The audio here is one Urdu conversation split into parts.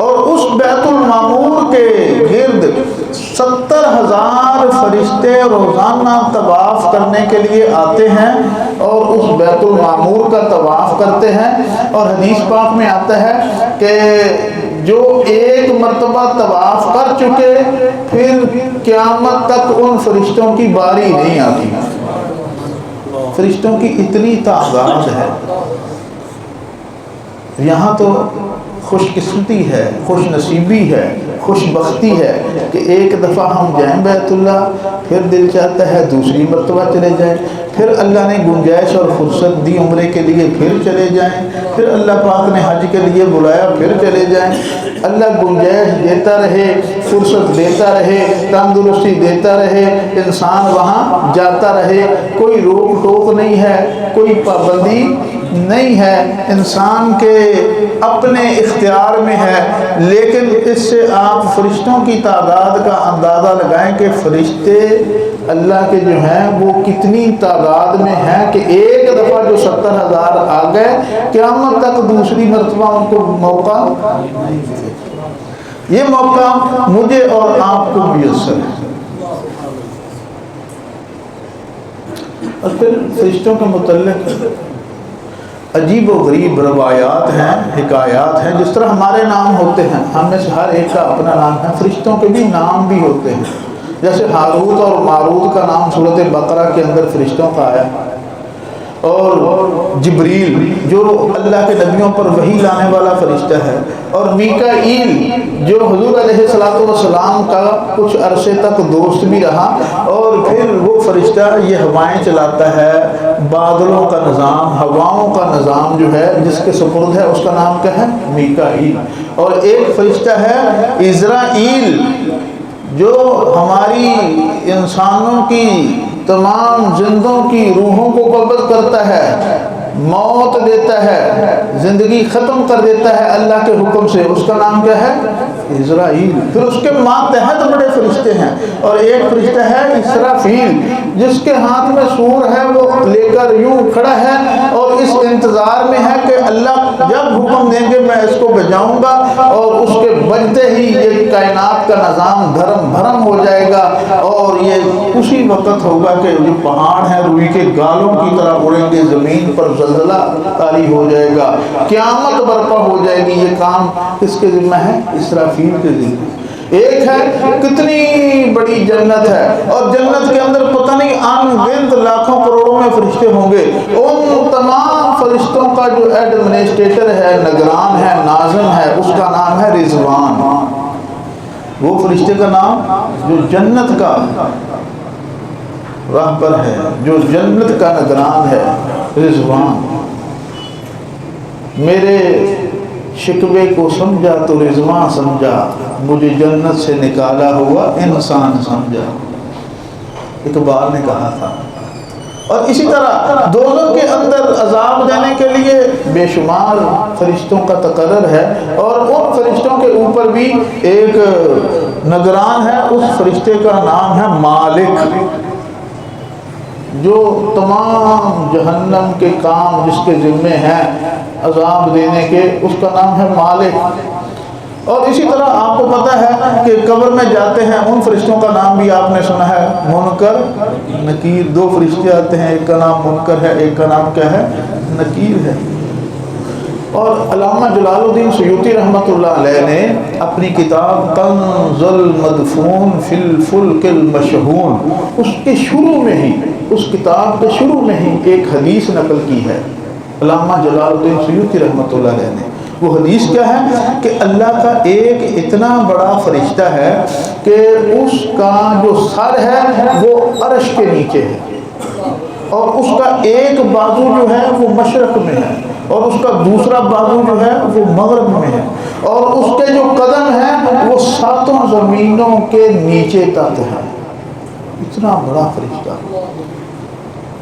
اور اس بیت المعمور کے گرد 70,000 فرشتے روزانہ طواف کرنے کے لیے آتے ہیں اور اس بیت المعمور کا طواف کرتے ہیں. اور حدیث پاک میں آتا ہے کہ جو ایک مرتبہ طواف کر چکے پھر قیامت تک ان فرشتوں کی باری نہیں آتی. فرشتوں کی اتنی تعداد ہے. یہاں تو خوش قسمتی ہے، خوش نصیبی ہے، خوش بختی ہے کہ ایک دفعہ ہم جائیں بیت اللہ، پھر دل چاہتا ہے دوسری مرتبہ چلے جائیں، پھر اللہ نے گنجائش اور فرصت دی عمرے کے لیے پھر چلے جائیں، پھر اللہ پاک نے حج کے لیے بلایا پھر چلے جائیں. اللہ گنجائش دیتا رہے، فرصت دیتا رہے، تندرستی دیتا رہے، انسان وہاں جاتا رہے. کوئی روک ٹوک نہیں ہے، کوئی پابندی نہیں ہے، انسان کے اپنے اختیار میں ہے. لیکن اس سے آپ فرشتوں کی تعداد کا اندازہ لگائیں کہ فرشتے اللہ کے جو ہیں وہ کتنی تعداد میں ہیں کہ ایک دفعہ جو 70,000 آ گئے قیامت تک دوسری مرتبہ ان کو موقع نہیں ملے. یہ موقع مجھے اور آپ کو میسر ہے. اور پھر فرشتوں کے متعلق عجیب و غریب روایات ہیں، حکایات ہیں. جس طرح ہمارے نام ہوتے ہیں، ہم میں سے ہر ایک کا اپنا نام ہے، فرشتوں کے بھی نام بھی ہوتے ہیں. جیسے ہاروت اور ماروت کا نام سورۃ بقرہ کے اندر فرشتوں کا آیا، اور جبریل جو اللہ کے نبیوں پر وحی لانے والا فرشتہ ہے، اور میکائیل جو حضور علیہ الصلوۃ والسلام کا کچھ عرصے تک دوست بھی رہا، اور پھر وہ فرشتہ یہ ہوائیں چلاتا ہے، بادلوں کا نظام، ہواؤں کا نظام جو ہے جس کے سپرد ہے اس کا نام کیا ہے؟ میکائیل. اور ایک فرشتہ ہے عزرائیل جو ہماری انسانوں کی تمام زندوں کی روحوں کو قبض کرتا ہے، موت دیتا ہے، زندگی ختم کر دیتا ہے اللہ کے حکم سے. اس کا نام کیا ہے؟ عزرائیل. پھر اس کے ماتحت بڑے فرشتے ہیں، اور ایک فرشتہ ہے اسرافیل جس کے ہاتھ میں سور ہے، وہ لے کر یوں کھڑا ہے اور اس انتظار میں ہے کہ اللہ جب حکم دیں گے میں اس کو بجاؤں گا، اور اس کے بجتے ہی یہ کائنات کا نظام دھرم بھرم ہو جائے گا، اور یہ اسی وقت ہوگا کہ جو پہاڑ ہیں روئی کے گالوں کی طرح اڑیں گے، زمین پر زلزلہ طاری ہو جائے گا، قیامت برپا ہو جائے گی. یہ کام کس کے ذمہ ہے؟ اسرافیل کے ذمہ. ایک ہے کتنی بڑی جنت ہے، اور جنت کے اندر پتہ نہیں ان گنت لاکھوں کروڑوں میں فرشتے ہوں گے. ان تمام فرشتوں کا جو ایڈمنسٹریٹر ہے، نگران ہے، ناظم ہے، اس کا نام ہے رضوان. وہ فرشتے کا نام جو جنت کا راہبر ہے، جو جنت کا نگران ہے، رضوان. میرے شکوے کو سمجھا تو رضوان سمجھا، مجھے جنت سے نکالا ہوا انسان سمجھا، اقبال نے کہا تھا. اور اسی طرح دوزخ کے اندر عذاب دینے کے لیے بے شمار فرشتوں کا تقرر ہے، اور ان فرشتوں کے اوپر بھی ایک نگران ہے. اس فرشتے کا نام ہے مالک، جو تمام جہنم کے کام جس کے ذمے ہیں عذاب دینے کے، اس کا نام ہے مالک. اور اسی طرح آپ کو پتہ ہے کہ قبر میں جاتے ہیں ان فرشتوں کا نام بھی آپ نے سنا ہے، منکر نکیر. دو فرشتے آتے ہیں، ایک کا نام منکر ہے، ایک کا نام کیا ہے؟ نکیر ہے. اور علامہ جلال الدین سیوطی رحمۃ اللہ علیہ نے اپنی کتاب کنز المدفون فی الفلک المشحون، اس کے شروع میں ہی، اس کتاب کے شروع میں ہی ایک حدیث نقل کی ہے علامہ جلال الدین سیوطی رحمۃ اللہ علیہ نے. وہ حدیث کیا ہے کہ اللہ کا ایک اتنا بڑا فرشتہ ہے کہ اس کا جو سر ہے وہ عرش کے نیچے ہے، اور اس کا ایک بازو جو ہے وہ مشرق میں ہے، اور اس کا دوسرا بازو جو ہے وہ مغرب میں ہے، اور اس کے جو قدم ہیں وہ 7 زمینوں کے نیچے تک ہے. اتنا بڑا فرشتہ،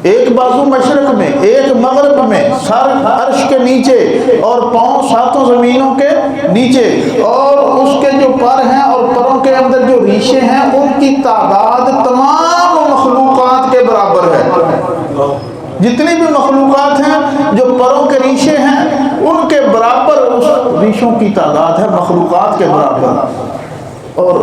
ایک بازو مشرق میں، ایک مغرب میں، سر عرش کے نیچے اور پاؤں 7 زمینوں کے نیچے، اور اس کے جو پر ہیں اور پروں کے اندر جو ریشے ہیں ان کی تعداد تمام مخلوقات کے برابر ہے. جتنی بھی مخلوقات ہیں جو پروں کے ریشے ہیں ان کے برابر اس فریشوں کی تعداد ہے مخلوقات کے برابر. اور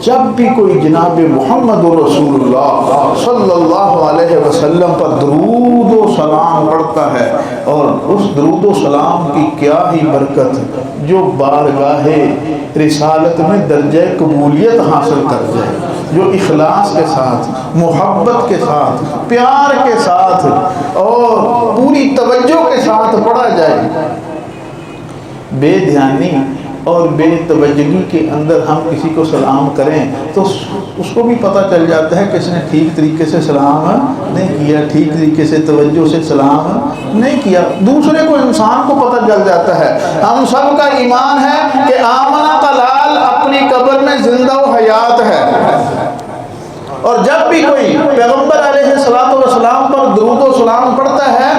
جب بھی کوئی جناب محمد رسول اللہ صلی اللہ علیہ وسلم پر درود و سلام پڑھتا ہے، اور اس درود و سلام کی کیا ہی برکت جو بارگاہ رسالت میں درجہ قبولیت حاصل کر جائے، جو اخلاص کے ساتھ، محبت کے ساتھ، پیار کے ساتھ اور پوری توجہ کے ساتھ پڑھا جائے. بے دھیانی اور بے توجہی کے اندر ہم کسی کو سلام کریں تو اس کو بھی پتہ چل جاتا ہے کہ اس نے ٹھیک طریقے سے سلام نہیں کیا، ٹھیک طریقے سے توجہ سے سلام نہیں کیا. دوسرے کو، انسان کو پتہ چل جاتا ہے. ہم سب کا ایمان ہے کہ آمنہ کا لال اپنی قبر میں زندہ و حیات ہے، اور جب بھی کوئی پیغمبر علیہ الصلوۃ والسلام پر درود و سلام پڑھتا ہے،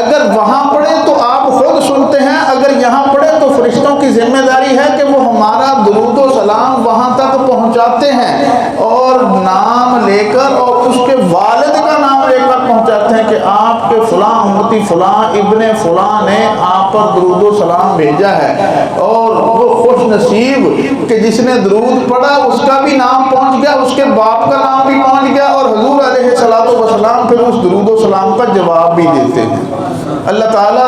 اگر وہاں پڑھے تو آپ خود سنتے ہیں، اگر یہاں پڑھے تو فرشتوں کی ذمہ داری ہے کہ وہ ہمارا درود و سلام وہاں تک پہنچاتے ہیں، اور نام لے کر اور اس کے والد کا نام لے کر پہنچاتے ہیں کہ آپ کے فلاں امتی فلاں ابن فلاں نے آپ پر درود و سلام بھیجا ہے. اور وہ خوش نصیب کہ جس نے درود پڑھا اس کا بھی نام پہنچ گیا، اس کے باپ کا نام بھی پہنچ گیا، اور حضور علیہ الصلوۃ والسلام پھر اس درود و سلام کا جواب بھی دیتے ہیں. اللہ تعالیٰ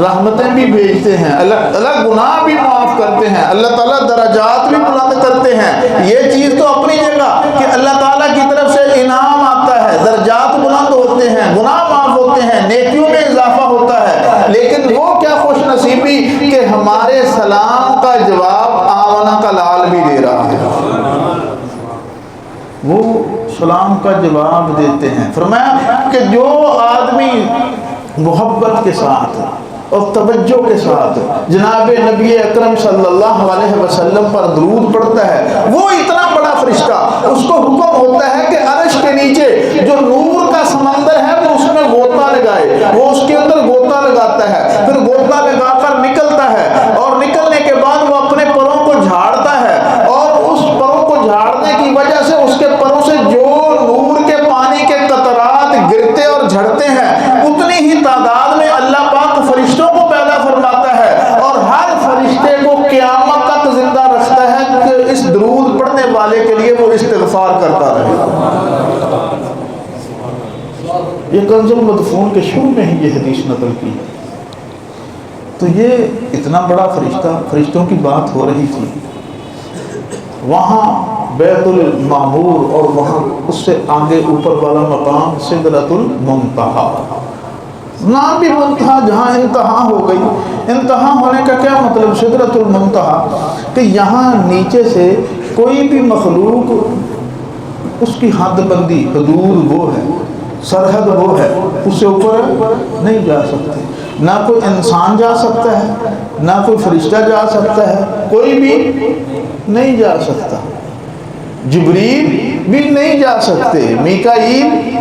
رحمتیں بھی بھیجتے ہیں، اللہ گناہ بھی معاف کرتے ہیں، اللہ تعالیٰ درجات بھی بلند کرتے ہیں. یہ چیز تو اپنی جگہ کہ اللہ تعالیٰ کی طرف سے انعام آتا ہے، درجات بلند ہوتے ہیں، گناہ معاف ہوتے ہیں، نیکیوں میں اضافہ ہوتا ہے. لیکن وہ کیا خوش نصیبی کہ ہمارے سلام کا جواب آمنہ کا لال بھی دے رہا ہے. وہ سلام کا جواب دیتے ہیں. فرمایا کہ جو آدمی محبت کے ساتھ اور توجہ کے ساتھ جناب نبی اکرم صلی اللہ علیہ وسلم پر درود پڑھتا ہے، وہ اتنا بڑا فرشتہ، اس کو حکم ہوتا ہے کہ عرش کے نیچے جو نور کا سمندر ہے وہ اس میں غوطہ لگائے. وہ اس کے اندر غوطہ لگاتا ہے، پھر غوطہ لگا کر نکلتا ہے، اور نکلنے کے بعد وہ اپنے پروں کو جھاڑتا ہے، اور اس پروں کو جھاڑنے کی وجہ سے اس کے پروں سے جو نور کے پانی کے قطرات گرتے اور جھڑتے ہیں، اتنی ہی تعداد میں اللہ پاک فرشتوں کو پیدا فرماتا ہے، اور ہر فرشتے کو قیامت تک زندہ رکھتا ہے کہ اس درود پڑھنے والے کے لیے وہ استغفار کرتا رہے. یہ کنز المدفون کے شروع میں ہی یہ حدیث نقل کی. تو یہ اتنا بڑا فرشتہ، فرشتوں کی بات ہو رہی تھی، وہاں بیت المعمور اور وہاں اس سے آگے اوپر والا مقام سدرۃ المنتہا، نام بھی منتہا، جہاں انتہا ہو گئی. انتہا ہونے کا کیا مطلب؟ سدرۃ المنتہا کہ یہاں نیچے سے کوئی بھی مخلوق، اس کی حد بندی، حدود وہ ہے، سرحد وہ ہے، اس سے اوپر نہیں جا سکتے. نہ کوئی انسان جا سکتا ہے، نہ کوئی فرشتہ جا سکتا ہے، کوئی بھی نہیں جا سکتا. جبریل بھی نہیں جا سکتے، میکائیل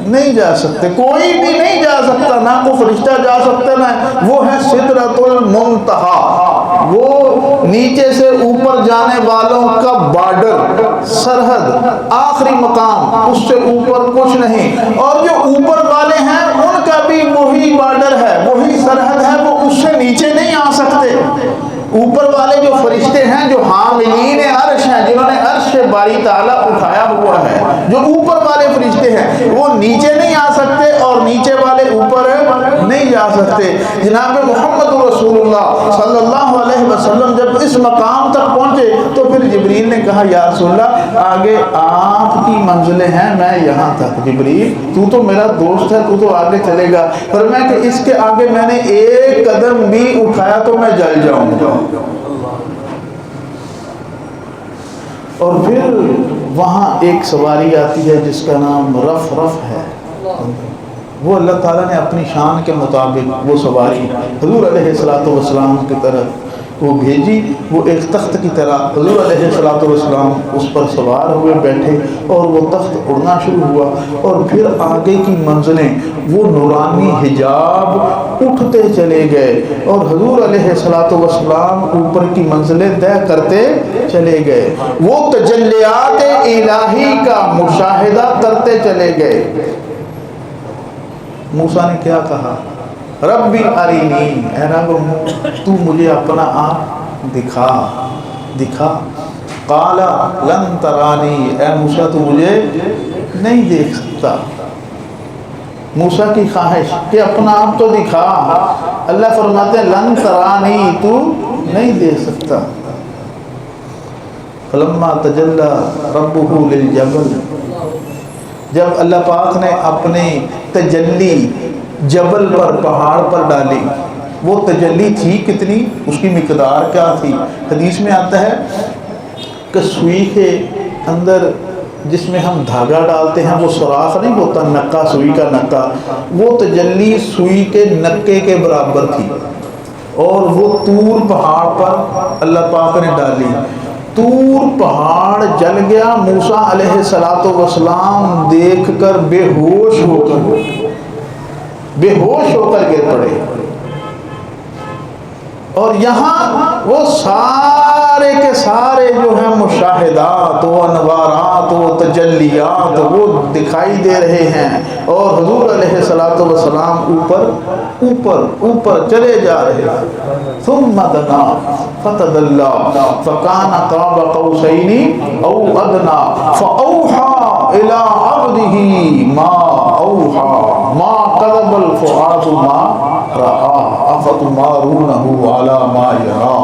نہیں جا سکتے، کوئی بھی نہیں جا سکتا، نہ کوئی فرشتہ جا سکتا. نہ وہ ہے سدرۃ المنتہا، وہ نیچے سے اوپر جانے والوں کا بارڈر، سرحد، آخری مقام، اس سے اوپر کچھ نہیں. اور جو اوپر والے ہیں ان کا بھی وہی بارڈر ہے، وہی سرحد ہے، وہ اس سے نیچے نہیں آ سکتے. اوپر والے جو فرشتے ہیں، جو حاملین عرش ہیں، جنہوں نے عرش باری تعالیٰ اٹھایا ہوا ہے، جو اوپر والے فرشتے ہیں وہ نیچے نہیں آ سکتے، اور نیچے والے اوپر نہیں جا سکتے. جناب محمد رسول اللہ صلی اللہ علیہ وسلم جب اس مقام تک پہنچے تو پھر جبریل نے کہا یا رسول اللہ آگے آپ کی منزلیں ہیں، میں یہاں تک. جبریل تو تو میرا دوست ہے، تو تو آگے چلے گا. فرمایا کہ اس کے آگے میں نے ایک قدم بھی اٹھایا تو میں جل جاؤں گا. اور پھر وہاں ایک سواری آتی ہے جس کا نام رف ہے. وہ اللہ تعالیٰ نے اپنی شان کے مطابق وہ سواری حضور علیہ الصلوۃ والسلام کی طرف وہ بھیجی. وہ ایک تخت کی طرح حضور علیہ الصلوۃ والسلام اس پر سوار ہوئے بیٹھے، اور وہ تخت اڑنا شروع ہوا. اور پھر آگے کی منزلیں وہ نورانی حجاب اٹھتے چلے گئے، اور حضور علیہ الصلوۃ والسلام اوپر کی منزلیں طے کرتے چلے گئے. وہ تجلیات الہی کا مشاہدہ کرتے چلے گئے. موسیٰ نے کیا کہا؟ ربی ارینی، اے رب تو مجھے اپنا آپ دکھا. قال لن ترانی، اے موسیٰ تو مجھے نہیں دیکھ سکتا. موسیٰ کی خواہش کہ اپنا آپ تو دکھا. اللہ فرماتے ہیں لن ترانی، تو نہیں دیکھ سکتا. فلما تجلی ربہ للجبل، جب اللہ پاک نے اپنی تجلی جبل پر، پہاڑ پر ڈالی، وہ تجلی تھی کتنی، اس کی مقدار کیا تھی؟ حدیث میں آتا ہے کہ سوئی کے اندر جس میں ہم دھاگا ڈالتے ہیں وہ سوراخ نہیں ہوتا، نکا، سوئی کا نکا، وہ تجلی سوئی کے نکے کے برابر تھی. اور وہ طور پہاڑ پر اللہ پاک نے ڈالی. طور پہاڑ جل گیا. موسیٰ علیہ السلام دیکھ کر بے ہوش ہو کر گر پڑے. اور یہاں وہ سارے کے سارے جو ہیں مشاہدات و انوارات و تجلیات وہ دکھائی دے رہے ہیں، اور حضور علیہ السلام اوپر چلے جا رہے ہیں. ثم دنا فتدلی فکان قاب قوسین او ادنی فاوحی الی عبدہ ما اوحی ما کذب الفؤاد ما رأى افتمارونہ علی ما یری.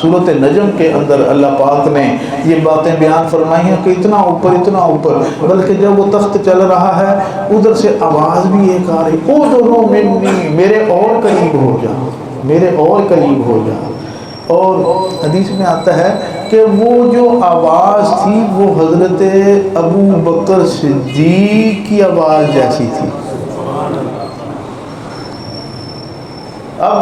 سورۃ نجم کے اندر اللہ پاک نے یہ باتیں بیان فرمائی ہیں کہ اتنا اوپر، بلکہ جب وہ تخت چل رہا ہے ادھر سے آواز بھی ایک آ رہی، اوذنوا منی، میرے اور قریب ہو جا. اور حدیث میں آتا ہے کہ وہ جو آواز تھی وہ حضرت ابو بکر صدیق کی آواز جیسی تھی. اب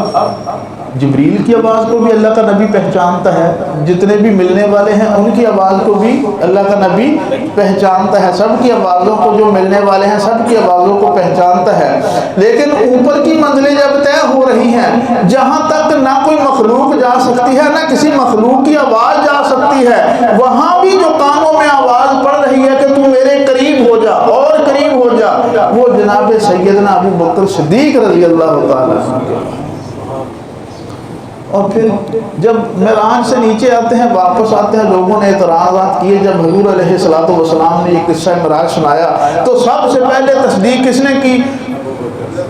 جبریل کی آواز کو بھی اللہ کا نبی پہچانتا ہے، جتنے بھی ملنے والے ہیں ان کی آواز کو بھی اللہ کا نبی پہچانتا ہے، سب کی آوازوں کو، جو ملنے والے ہیں سب کی آوازوں کو پہچانتا ہے. لیکن اوپر کی منزلیں جب طے ہو رہی ہیں، جہاں تک نہ کوئی مخلوق جا سکتی ہے نہ کسی مخلوق کی آواز جا سکتی ہے، وہاں بھی جو کانوں میں آواز پڑ رہی ہے کہ تو میرے قریب ہو جا اور قریب ہو جا، وہ جناب سیدنا ابو بکر صدیق رضی اللہ تعالیٰ عنہ. اور پھر جب معراج سے نیچے آتے ہیں، واپس آتے ہیں، لوگوں نے اعتراضات کیے. جب حضور علیہ السلام نے یہ قصہ معراج سنایا تو سب سے پہلے تصدیق کس نے کی؟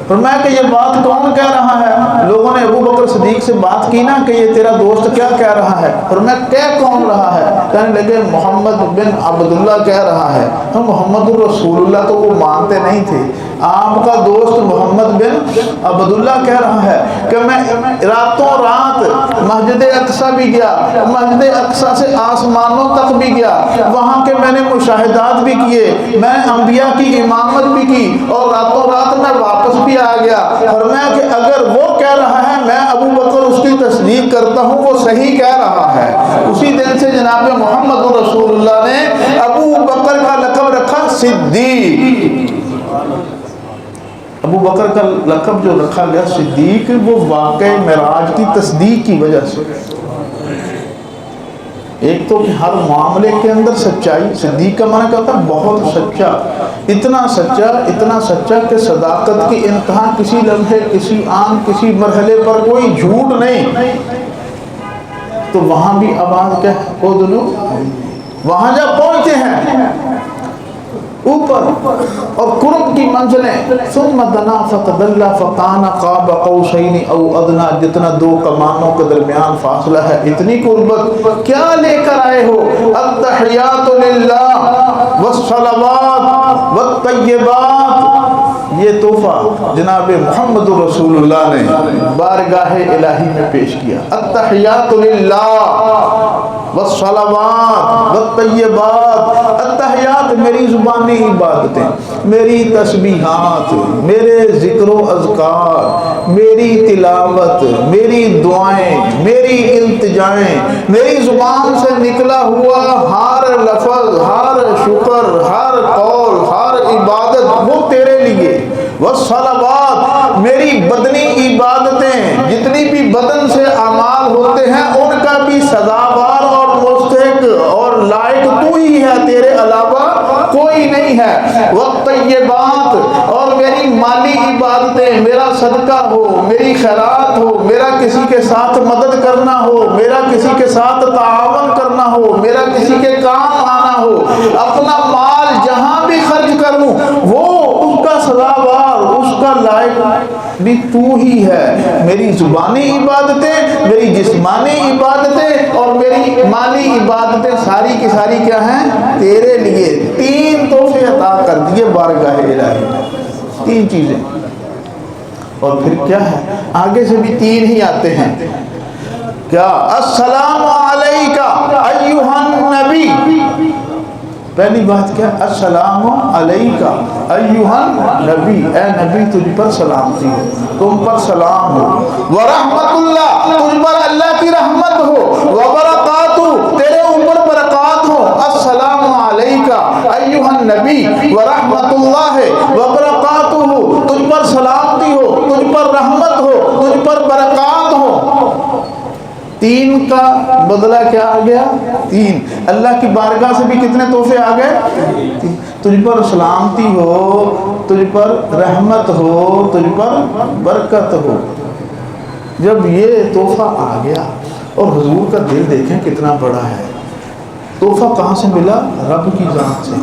فرمایا کہ یہ بات کون کہہ رہا ہے؟ لوگوں نے ابو بکر صدیق سے بات کی نا کہ یہ تیرا دوست کیا کہہ رہا ہے. فرمایا کہہ کون رہا ہے؟ کہنے لگے محمد بن عبداللہ کہہ رہا ہے. ہم محمد الرسول اللہ تو وہ مانتے نہیں تھے، آپ کا دوست محمد بن عبداللہ کہہ رہا ہے کہ میں راتوں رات مسجد اقصیٰ بھی گیا، مسجد اقصیٰ سے آسمانوں تک بھی گیا، وہاں کے میں نے مشاہدات بھی کیے، میں نے انبیاء کی امامت بھی کی، اور راتوں رات میں واپس بھی آ گیا. فرمایا کہ اگر وہ کہہ رہا ہے میں ابو بکر اس کی تصدیق کرتا ہوں، وہ صحیح کہہ رہا ہے. اسی دن سے جناب محمد رسول اللہ نے ابو بکر کا لقب رکھا صدیق. ابو بکر کا لقب جو رکھا گیا صدیق، وہ واقع معراج کی تصدیق کی وجہ سے. ایک تو کہ ہر معاملے کے اندر سچائی، صدیق کا معنی کیا ہوتا ہے؟ بہت سچا، اتنا سچا کہ صداقت کی انتہا، کسی لمحے، کسی آن، کسی مرحلے پر کوئی جھوٹ نہیں. تو وہاں بھی آواز کیا ہے؟ وہاں جب پہنچتے ہیں اوپر اور قرب کی منزلیں، ثم دنا فتدلی فکان قاب قوسین او ادنی، جتنا دو کمانوں کے درمیان فاصلہ ہے، اتنی قربت. کیا لے کر آئے ہو؟ التحیات للہ والصلوات والطیبات. یہ تحفہ جناب محمد رسول اللہ نے بارگاہ الہی میں پیش کیا. التحیات للہ والصلوات والطیبات. التحیات میری زبانی عبادتیں، میری تسبیحات، میرے ذکر و اذکار، میری تلاوت، میری دعائیں، میری التجائیں، میری زبان سے نکلا ہوا ہر لفظ، ہر شکر، ہر قول، ہر عبادت وہ تیرے لیے. والصلوات میری بدنی عبادتیں، جتنی بھی بدن سے اعمال ہوتے ہیں ان کا بھی سزاوار اور مستحق اور لائق تو ہی ہے، تیرے علاوہ کوئی نہیں ہے. والطیبات اور میری مالی عبادتیں، میرا صدقہ ہو، میری خیرات ہو، میرا کسی کے ساتھ مدد کرنا ہو، میرا کسی کے ساتھ تعاون کرنا ہو، میرا کسی کے کام آنا ہو، اپنا مال جہاں بھی خرچ کروں وہ اس کا سزاوار، اس کا لائق بھی تو ہی ہے۔ میری زبانی عبادتیں، میری جسمانی عبادتیں اور میری مالی عبادتیں ساری کی ساری کیا ہیں؟ تیرے لیے۔ تین تحفے عطا کر دیے بارگاہ الہی، تین چیزیں۔ اور پھر کیا ہے؟ آگے سے بھی تین ہی آتے ہیں۔ کیا؟ السلام علیکہ ایھا النبی، پہلی بات کیا؟ السلام علیکہ ایھا النبی، اے نبی تجھ پر سلامتی ہو، تم پر سلام ہو، ورحمت اللہ، تجھ پر اللہ کی رحمت ہو، وبرکاتہ، تیرے اوپر برکات ہو۔ السلام علیکہ ایھا النبی ورحمت اللہ وبرکاتہ، تجھ پر سلامتی ہو، تجھ پر رحمت ہو، تجھ پر برکات ہو۔ تین کا بدلہ کیا آ گیا؟ تین۔ اللہ کی بارگاہ سے بھی کتنے تحفے آ گئے؟ تین۔ تجھ پر سلامتی ہو، تجھ پر رحمت ہو، تجھ پر برکت ہو۔ جب یہ تحفہ آ گیا، اور حضور کا دل دیکھیں کتنا بڑا ہے، تحفہ کہاں سے ملا؟ رب کی ذات سے۔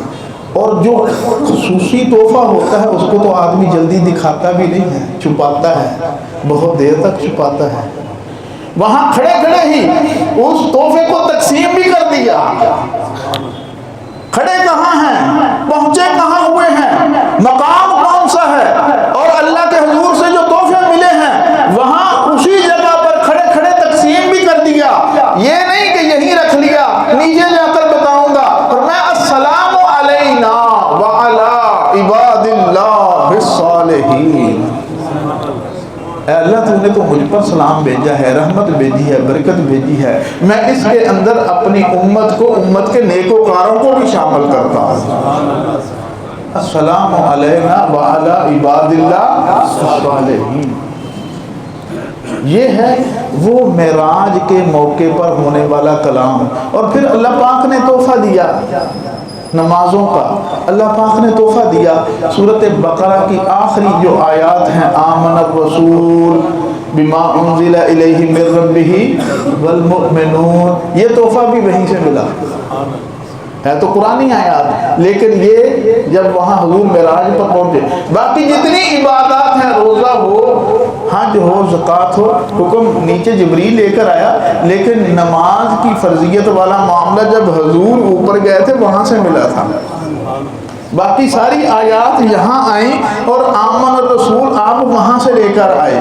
اور جو خصوصی تحفہ ہوتا ہے اس کو تو آدمی جلدی دکھاتا بھی نہیں ہے، چھپاتا ہے، بہت دیر تک چھپاتا ہے۔ وہاں کھڑے کھڑے ہی اس تحفے کو تقسیم بھی کر دیا۔ کھڑے کہاں ہیں؟ پہنچے کہاں ہوئے ہیں؟ مقام کون سا ہے؟ اور اللہ کے حضور سے جو تحفے ملے ہیں وہاں اسی جگہ پر کھڑے کھڑے تقسیم بھی کر دیا۔ یہ نہیں کہ یہیں رکھ لیا، نیچے جا کر بتاؤں گا۔ فرمایا السلام علینا وعلی عباد اللہ الصالحین۔ اے اللہ تو نے تو مجھ پر سلام بھیجا ہے، رحمت بھیجی ہے، برکت بھیجی ہے، میں اس کے اندر اپنی امت کو، امت کے نیکوکاروں کو بھی شامل کرتا ہوں۔ السلام علینا وعلی عباد اللہ الصالحین۔ یہ ہے وہ معراج کے موقع پر ہونے والا کلام۔ اور پھر اللہ پاک نے تحفہ دیا نمازوں کا، اللہ پاک نے تحفہ دیا۔ سورۃ بقرہ کی آخری جو آیات ہیں، آمن الرسول بما انزل الیہ من ربہ والمؤمنون، یہ تحفہ بھی وہیں سے ملا ہے، تو قرآنی آیات، لیکن یہ جب وہاں حضور معراج پر پہنچے۔ باقی جتنی عبادات ہیں، روزہ ہو، حج ہو، زکوٰۃ ہو، حکم نیچے جبریل لے کر آیا، لیکن نماز کی فرضیت والا معاملہ جب حضور اوپر گئے تھے وہاں سے ملا تھا۔ باقی ساری آیات یہاں آئیں اور آمن الرسول آپ وہاں سے لے کر آئے۔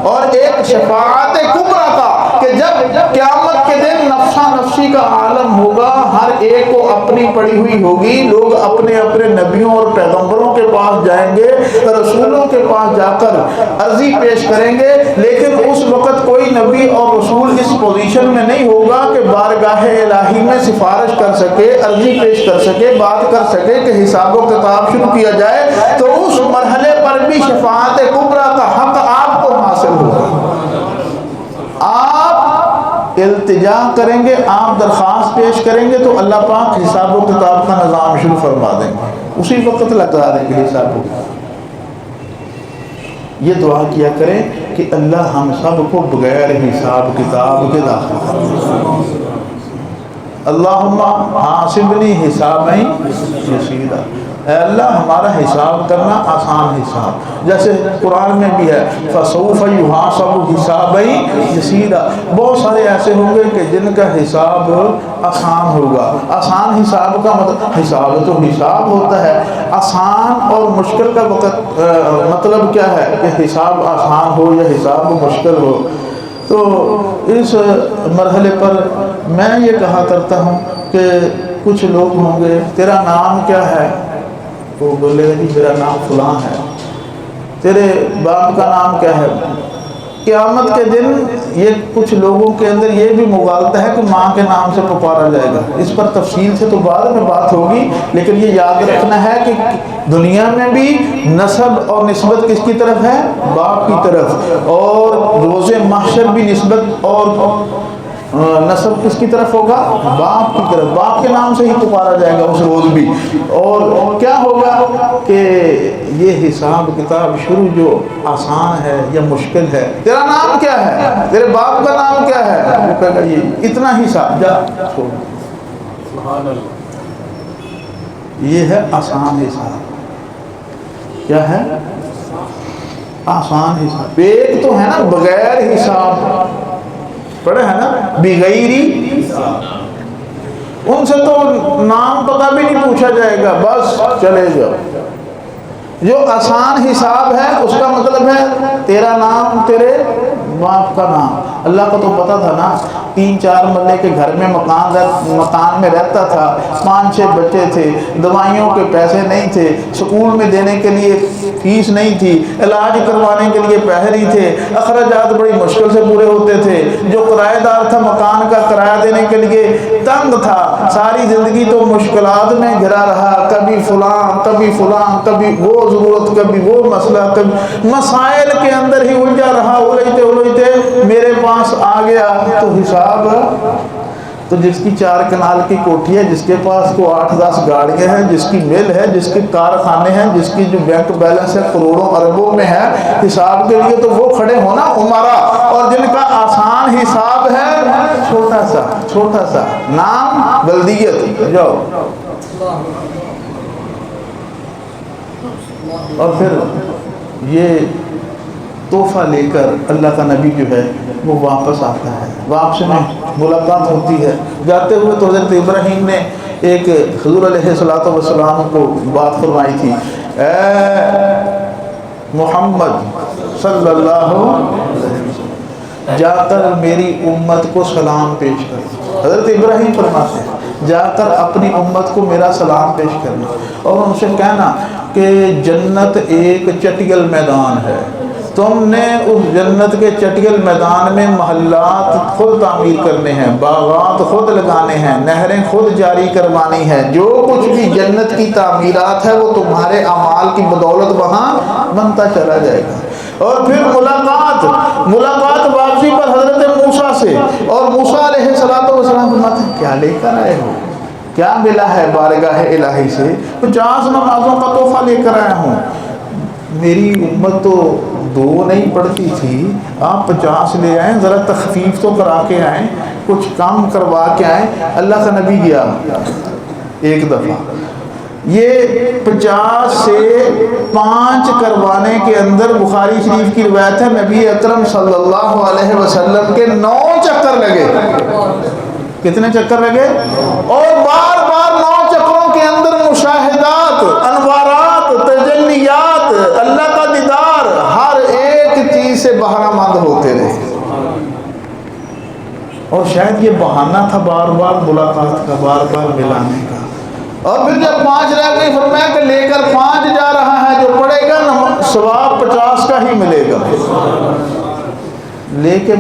اور ایک شفاعت کبریٰ کا کہ جب قیامت کے دن نفسا نفسی کا عالم ہوگا، ہر ایک کو اپنی پڑی ہوئی ہوگی، لوگ اپنے اپنے نبیوں اور پیغمبروں کے پاس جائیں گے، رسولوں کے پاس جا کر عرضی پیش کریں گے، لیکن اس وقت کوئی نبی اور رسول اس پوزیشن میں نہیں ہوگا کہ بارگاہ الہی میں سفارش کر سکے، عرضی پیش کر سکے، بات کر سکے کہ حساب و کتاب شروع کیا جائے۔ تو اس مرحلے پر بھی شفاعت کبریٰ کا حق آپ کو حاصل ہوگا۔ آپ التجا کریں گے، آپ درخواست پیش کریں گے تو اللہ پاک حساب و کتاب کا نظام شروع فرما دیں گے، اسی وقت لگا دیں گے حساب و کتاب۔ یہ دعا کیا کریں کہ اللہ ہم سب کو بغیر حساب کتاب کے داخل کرے۔ اللہم حاسبنی حسابا یسیرا، اے اللہ ہمارا حساب کرنا آسان حساب، جیسے قرآن میں بھی ہے فسوف یحاسب حسابا یسیرا۔ بہت سارے ایسے ہوں گے کہ جن کا حساب آسان ہوگا۔ آسان حساب کا حساب تو حساب ہوتا ہے، آسان اور مشکل کا وقت مطلب کیا ہے کہ حساب آسان ہو یا حساب مشکل ہو۔ تو اس مرحلے پر میں یہ کہا کرتا ہوں کہ کچھ لوگ ہوں گے تیرا نام کیا ہے، وہ بولے گا جی میرا نام فلاں ہے۔ تیرے باپ کا نام کیا ہے؟ قیامت کے دن یہ کچھ لوگوں کے اندر یہ بھی مغالطہ ہے کہ ماں کے نام سے پکارا جائے گا۔ اس پر تفصیل سے تو بعد میں بات ہوگی، لیکن یہ یاد رکھنا ہے کہ دنیا میں بھی نسب اور نسبت کس کی طرف ہے؟ باپ کی طرف، اور روز محشر بھی نسبت اور نسب کس کی طرف ہوگا؟ باپ کی طرف، باپ کے نام سے ہی پکارا جائے گا اس روز بھی۔ اور کیا ہوگا کہ یہ حساب کتاب شروع جو آسان ہے یا مشکل ہے، تیرا نام کیا ہے، تیرے باپ کا نام کیا ہے، وہ کہے گا یہ اتنا ہی حساب، جا چھوڑ۔ یہ ہے آسان حساب۔ کیا ہے؟ آسان حساب۔ ایک تو ہے نا بغیر حساب، پڑھے ہے نا، بغیری حساب، ان سے تو نام پتہ بھی نہیں پوچھا جائے گا، بس چلے جاؤ۔ جو آسان حساب ہے اس کا مطلب ہے تیرا نام، تیرے باپ کا نام۔ اللہ کو تو پتا تھا نا، 3-4 مرلے کے گھر میں مکان میں رہتا تھا، 5-6 بچے تھے، دوائیوں کے پیسے نہیں تھے، سکول میں دینے کے لیے فیس نہیں تھی، علاج کروانے کے لیے پیسے نہیں تھے، اخراجات بڑی مشکل سے پورے ہوتے تھے، جو کرایہ دار تھا مکان کا کرایہ دینے کے لیے تنگ تھا، ساری زندگی تو مشکلات میں گھرا رہا، کبھی فلاں کبھی فلاں، کبھی وہ ضرورت، کبھی وہ مسئلہ، کبھی مسائل کے اندر ہی الجھا رہا، الجھتے میرے پاس آ گیا تو حساب۔ تو جس کی 4 کنال کی کوٹھی ہے، جس کے پاس کو 8-10 گاڑیاں ہیں، جس کی مل ہے، جس کے کارخانے ہیں، جس کی جو بینک بیلنس ہے کروڑوں اربوں میں ہے، حساب کے لیے تو وہ کھڑے ہونا عمرہ، اور جن کا آسان حساب ہے چھوٹا سا نام بلدیت، جاؤ۔ اور پھر یہ تحفہ لے کر اللہ کا نبی جو ہے وہ واپس آتا ہے، واپس میں ملاقات ہوتی ہے۔ جاتے ہوئے تو حضرت ابراہیم نے ایک حضور علیہ السلام کو بات فرمائی تھی، اے محمد صلی اللہ علیہ وسلم، جا کر میری امت کو سلام پیش کر۔ حضرت ابراہیم فرماتے ہیں جا کر اپنی امت کو میرا سلام پیش کرنا، اور ان سے کہنا کہ جنت ایک چٹیل میدان ہے، تم نے اس جنت کے چٹیل میدان میں محلات خود تعمیر کرنے ہیں، باغات خود لگانے ہیں، نہریں خود جاری کروانی ہیں، جو کچھ بھی جنت کی تعمیرات ہے وہ تمہارے اعمال کی بدولت وہاں بنتا چلا جائے گا۔ اور پھر ملاقات واپسی پر حضرت موسیٰ سے، اور موسیٰ علیہ السلام فرماتے ہیں کیا لے کر آئے ہو، کیا ملا ہے بارگاہ الہی سے؟ 50 نمازوں کا تحفہ لے کر آیا ہوں۔ میری امت تو 2 نہیں پڑھتی تھی، آپ 50 لے آئیں، ذرا تخفیف تو کرا کے آئیں، کچھ کام کروا کے آئیں۔ اللہ کا نبی گیا ایک دفعہ، یہ 50 سے 5 کروانے کے اندر بخاری شریف کی روایت ہے نبی اکرم صلی اللہ علیہ وسلم کے 9 چکر لگے۔ کتنے چکر لگے؟ اور بار بار 9 چکروں کے اندر مشاہدات، انوارات، تجلیات، اللہ کا دیدار، ہر ایک چیز سے بہانہ مند ہوتے رہے۔ اور شاید یہ بہانہ تھا بار بار ملاقات کا، بار بار ملانے کا۔ اور پھر جب 5 رہ گئی فرمایا کہ لے کر 5 جا رہا ہے، جو پڑے گا ثواب 50 کا ہی ملے گا، لے کے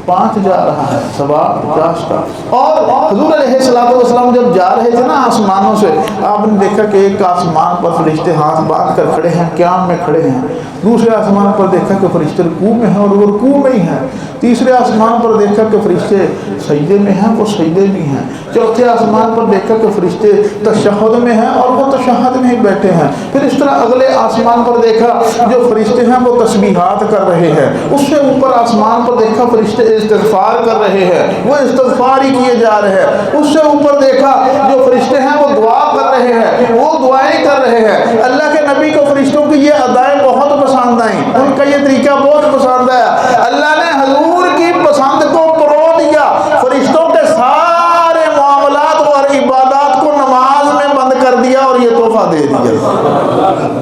5 جا رہا ہے، ثواب 50 کا۔ اور حضور علیہ السلام جب جا رہے تھے نا آسمانوں سے، آپ نے دیکھا کہ ایک آسمان پر فرشتے ہاتھ باندھ کر کھڑے ہیں، قیام میں کھڑے ہیں، دوسرے آسمان پر دیکھا کہ فرشتے رکوع میں ہیں اور وہ رکوع میں ہی ہیں، تیسرے آسمان پر دیکھا کہ فرشتے سجدے میں ہیں، وہ سجدے میں ہیں، چوتھے آسمان پر دیکھا کہ فرشتے تشہد میں ہیں اور وہ تشہد میں ہی بیٹھے ہیں، پھر اس طرح اگلے آسمان پر دیکھا جو فرشتے ہیں وہ تسبیحات کر رہے ہیں، اس سے اوپر آسمان پر دیکھا فرشتے استغفار کر رہے ہیں، وہ استغفار ہی کیے جا رہے ہیں، اس سے اوپر دیکھا جو فرشتے ہیں وہ دعا کر رہے ہیں، وہ دعائیں کر رہے ہیں۔ اللہ کے نبی کو فرشتوں کی یہ ادائیں بہت پسند آئیں، ان کا یہ طریقہ بہت پسند آیا۔ اللہ نے حضور کی پسند کو پرو دیا، فرشتوں کے سارے معاملات اور عبادات کو نماز میں بند کر دیا اور یہ تحفہ دے دیا۔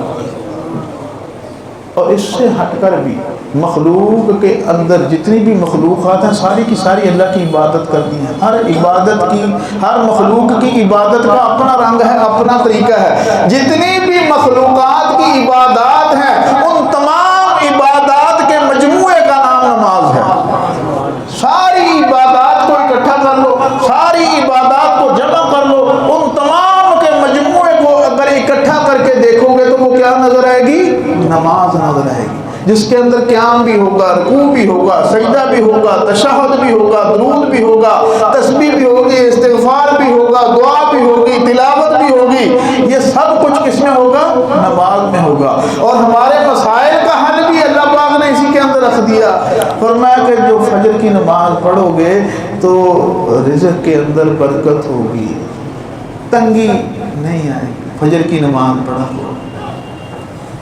اور اس سے ہٹ کر بھی مخلوق کے اندر جتنی بھی مخلوقات ہیں ساری کی ساری اللہ کی عبادت کرتی ہیں، ہر عبادت کی، ہر مخلوق کی عبادت کا اپنا رنگ ہے، اپنا طریقہ ہے۔ جتنی بھی مخلوقات کی عبادات ہیں ان تمام عبادات کے مجموعے کا نام نماز ہے۔ ساری عبادات کو اکٹھا کر لو، ساری عبادات کو جمع کر لو، ان تمام کے مجموعے کو اگر اکٹھا کر کے دیکھو گے تو وہ کیا نظر آئے گی؟ نماز نظر آئے گی، جس کے اندر قیام بھی ہوگا، رکوع بھی ہوگا، سجدہ بھی ہوگا، تشہد بھی ہوگا، درود بھی ہوگا، تسبیح بھی ہوگی، استغفار بھی ہوگا، دعا بھی ہوگی، تلاوت بھی ہوگی، یہ سب کچھ کس میں ہوگا؟ نماز میں ہوگا۔ رکھ دیا. فرمایا کہ جو فجر کی نماز پڑھو گے تو رزق کے اندر برکت ہوگی, تنگی نہیں آئے گی. فجر کی نماز پڑھو,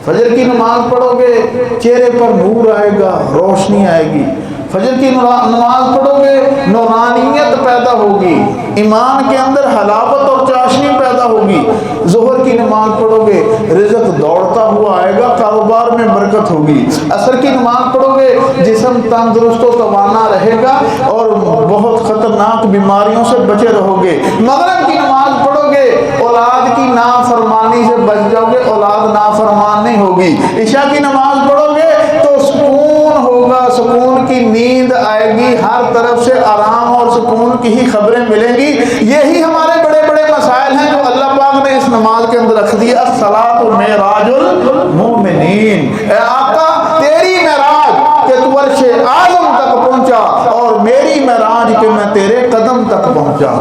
فجر کی نماز پڑھو گے چہرے پر نور آئے گا, روشنی آئے گی. فجر کی نماز پڑھو گے نورانیت پیدا ہوگی, ایمان کے اندر حلاوت اور چاشنی پیدا ہوگی. ظہر کی نماز پڑھو گے رزق دوڑتا ہوا آئے گا, کاروبار میں برکت ہوگی. عصر کی نماز پڑھو گے جسم تندرست و توانا رہے گا اور بہت خطرناک بیماریوں سے بچے رہو گے. مغرب کی نماز پڑھو گے اولاد کی نافرمانی سے بچ جاؤ گے, اولاد نافرمان نہیں ہوگی. عشاء کی نماز پڑھو گے تو سکون ہوگا, سکون کی نیند آئے گی, ہر طرف سے آرام اور سکون کی ہی خبریں ملیں گی. یہی ہمارے بڑے بڑے مسائل ہیں جو اللہ پاک نے اس نماز کے اندر رکھ دیا. الصلاۃ معراج المومنین, اے آقا تیری معراج کہ تو عرش اعظم تک پہنچا اور میری معراج کہ میں تیرے قدم تک پہنچا.